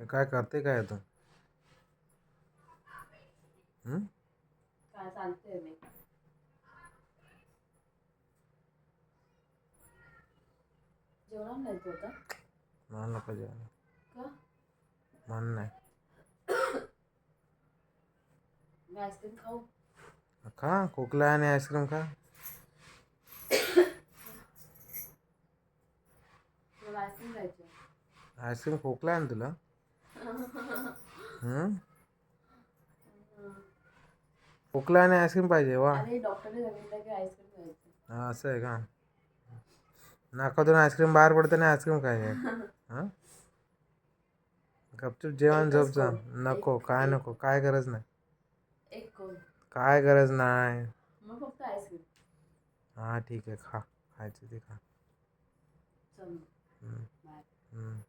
काय करते काय तू? हं? काय सांगते मी. जेवणार नाही तू आता? मला नको जेवायला. का? मन नाही. मी आईस्क्रीम खाऊ? खा खोकला आणि आईस्क्रीम खा. मला आईस्क्रीम खायची. आईस्क्रीम खोकला आहे ना तुला? हं? खोकला आणि आईस्क्रीम पाहिजे वा. अरे डॉक्टरने सांगितलं की आईस्क्रीम खायचं. हा असं आहे का? नाकातून आईस्क्रीम बाहेर पडते ना आईस्क्रीम खायचे. हां गपचूप जेवण झोप एकच जा. कोण? नको काय एक नको काय गरज नाही. एक कोण? काय गरज नाही. मग फक्त आईस्क्रीम. हां ठीक आहे खा खायचं ते खा. चल हं, बाय. हं.